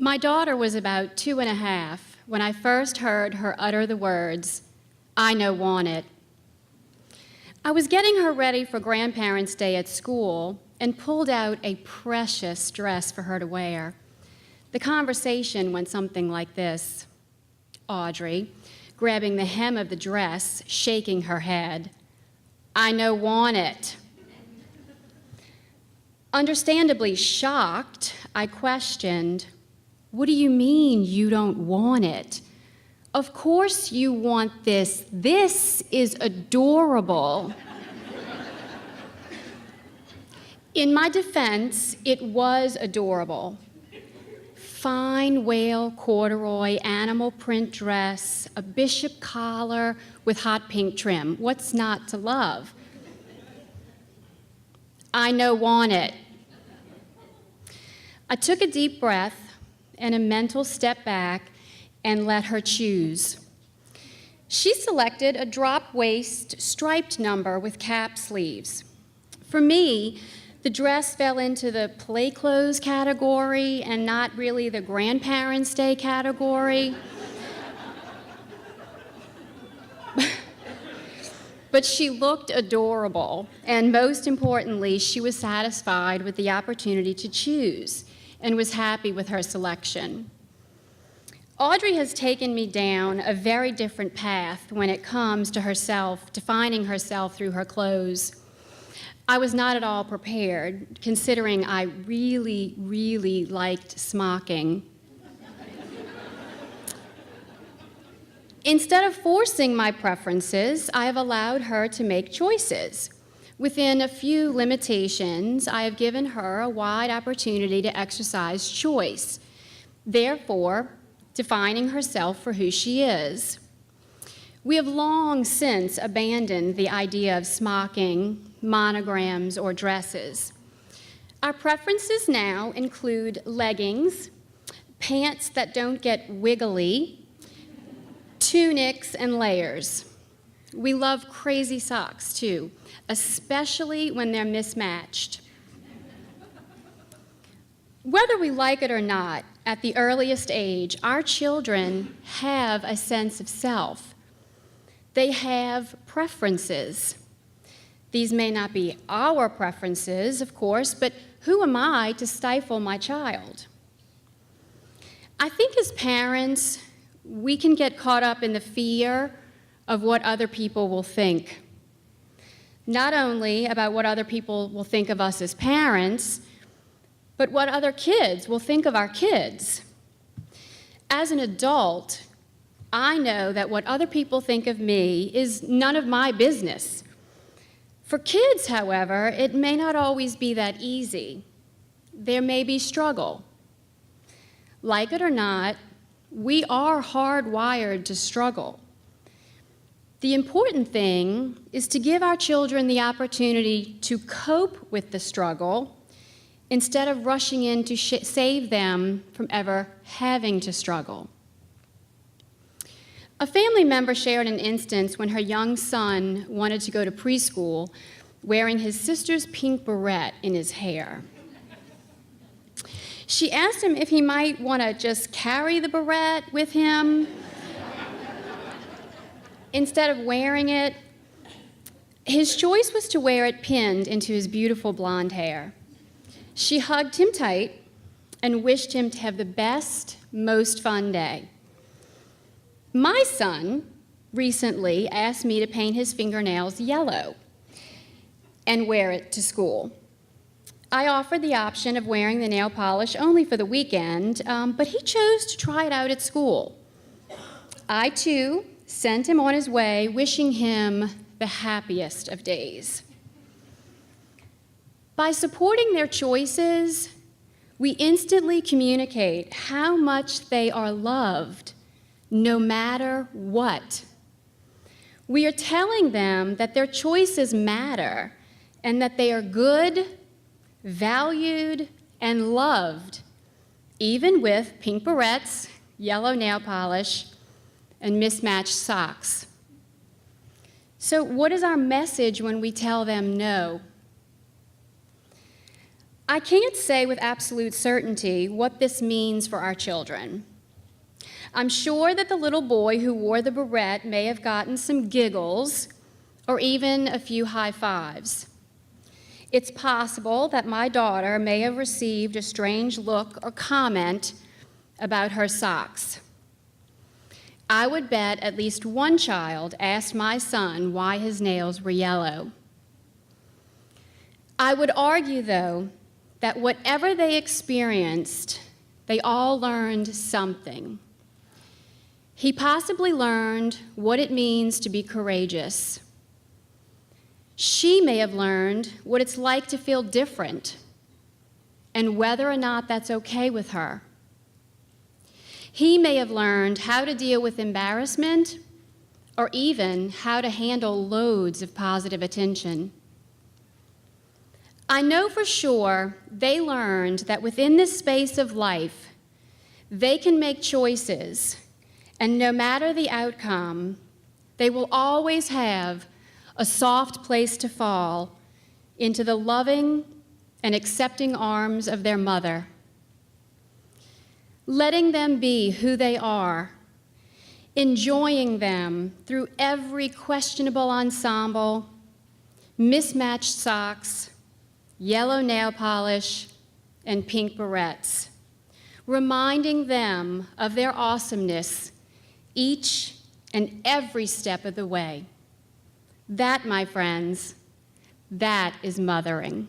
My daughter was about 2.5 when I first heard her utter the words, "I no want it." I was getting her ready for Grandparents' Day at school and pulled out a precious dress for her to wear. The conversation went something like this. Audrey, grabbing the hem of the dress, shaking her head, "I no want it." Understandably shocked, I questioned, "What do you mean you don't want it? Of course you want this. This is adorable." In my defense, it was adorable. Fine whale corduroy animal print dress, a bishop collar with hot pink trim. What's not to love? "I no want it." I took a deep breath and a mental step back and let her choose. She selected a drop waist striped number with cap sleeves. For me, the dress fell into the play clothes category and not really the Grandparents' Day category. But she looked adorable, and most importantly, she was satisfied with the opportunity to choose and was happy with her selection. Audrey has taken me down a very different path when it comes to herself, defining herself through her clothes. I was not at all prepared, considering I really, really liked smocking. Instead of forcing my preferences, I have allowed her to make choices. Within a few limitations, I have given her a wide opportunity to exercise choice, therefore defining herself for who she is. We have long since abandoned the idea of smocking, monograms, or dresses. Our preferences now include leggings, pants that don't get wiggly, tunics, and layers. We love crazy socks, too, especially when they're mismatched. Whether we like it or not, at the earliest age, our children have a sense of self. They have preferences. These may not be our preferences, of course, but who am I to stifle my child? I think as parents, we can get caught up in the fear of what other people will think. Not only about what other people will think of us as parents, but what other kids will think of our kids. As an adult, I know that what other people think of me is none of my business. For kids, however, it may not always be that easy. There may be struggle. Like it or not, we are hardwired to struggle. The important thing is to give our children the opportunity to cope with the struggle instead of rushing in to save them from ever having to struggle. A family member shared an instance when her young son wanted to go to preschool wearing his sister's pink beret in his hair. She asked him if he might want to just carry the beret with him instead of wearing it. His choice was to wear it pinned into his beautiful blonde hair. She hugged him tight and wished him to have the best, most fun day. My son recently asked me to paint his fingernails yellow and wear it to school. I offered the option of wearing the nail polish only for the weekend, but he chose to try it out at school. I, too, sent him on his way, wishing him the happiest of days. By supporting their choices, we instantly communicate how much they are loved, no matter what. We are telling them that their choices matter and that they are good, valued, and loved, even with pink barrettes, yellow nail polish, and mismatched socks. So what is our message when we tell them no? I can't say with absolute certainty what this means for our children. I'm sure that the little boy who wore the beret may have gotten some giggles or even a few high fives. It's possible that my daughter may have received a strange look or comment about her socks. I would bet at least one child asked my son why his nails were yellow. I would argue, though, that whatever they experienced, they all learned something. He possibly learned what it means to be courageous. She may have learned what it's like to feel different and whether or not that's okay with her. He may have learned how to deal with embarrassment or even how to handle loads of positive attention. I know for sure they learned that within this space of life, they can make choices, and no matter the outcome, they will always have a soft place to fall into the loving and accepting arms of their mother. Letting them be who they are, enjoying them through every questionable ensemble, mismatched socks, yellow nail polish, and pink barrettes, reminding them of their awesomeness each and every step of the way. That, my friends, that is mothering.